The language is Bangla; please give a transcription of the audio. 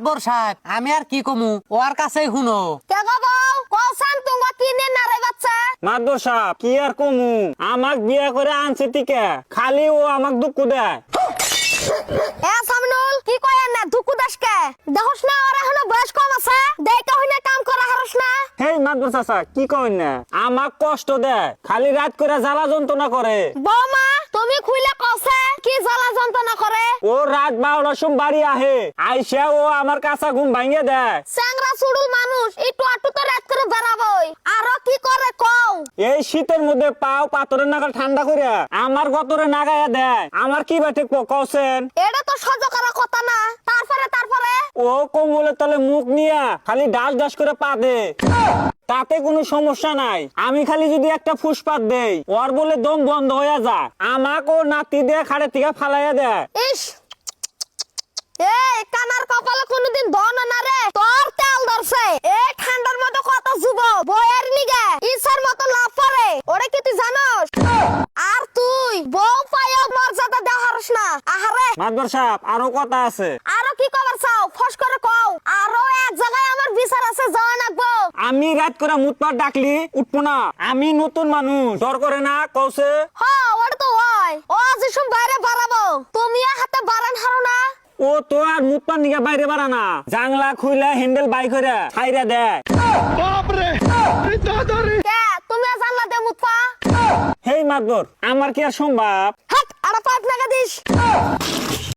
মাতবর সাহেব আমি আর কি কমু ওর কাছেই শুনো। কে গো বউ কওসান তোমা কিনে না রে বাচ্চা মাদর সাহেব কি আর কমু আমাক বিয়া করে আনছে টিকে খালি ও আমাক দুঃখ দেয়। এ সামনুল কি কয় না দুকু দাসকে দেখোস না ওরা এখনো বয়স কম আছে দেইতে হইনা কাম করা হারস না। হেই মাদর চাচা কি কই না আমাক কষ্ট দেয় খালি রাত করে জ্বালা যন্ত্রণা করে। বৌমা তুমি খুইলে কওছে কি জ্বালা যন্ত্রণা করে। ও রাত 12টার সময় বাড়ি আহে আইসা ও আমার কাঁচা ঘুম ভাঙিয়ে দেয়। স্যাংরা সুড়ুল মানুষ একটু আটু তো রাত করে বেড়াবই আরো কি করে কও। এই শীতের মধ্যে পাও পাথরের নাগাল ঠান্ডা করে আমার গতরে নাগায়া দেয় আমার কি বাটে কওছেন। এটা তো সহ্য করার কথা না। তারপরে ও কম্বলের তলে মুখ নিয়া খালি ডাস ডাস করে পা দে তাতে কোনো সমস্যা নাই। আমি খালি যদি একটা ফুসপাত দেই ওর বলে দম বন্ধ হয়ে যায় আমাকে ও নাতি দিয়ে খাড়ে থেকে ফালাইয়া দেয়। ইস এই কানার কপালে কোনদিন ধন না রে তোর তেল ধরছে এই ঠান্ডার মতো কত যুবক বয়ের নিগে ইসার মতো লাভ করে ওরে কি তুই জানোস। আর তুই বউ পাইও মর্যাদা দেখারস না আহারে। মাদবর সাহেব আরো কথা আছে। আরো কি কবার চাও ফস করে কও আরো এক জায়গায় আমার বিচার আছে যাওয়া লাগবো। আমি রাত করে মুতপাট ডাকলি উঠবো না আমি নতুন মানুষ ডর করে না কওছে। হ্যাঁ ওটা তো হয় ও যেসব বাইরে বাড়াবো তুমিও হাতে বাড়ান হারো না। ও তো আর মুতপাট নিয়ে বাইরে বাড়া না জাংলা খুইলা হ্যান্ডেল বাই করে ছাইরা দেয়। কে তুমি জানলা দে মুতপা। হেই মাদবর আমার কি আর সম্ভব। হাট আরে পাঁচ টাকা দিস।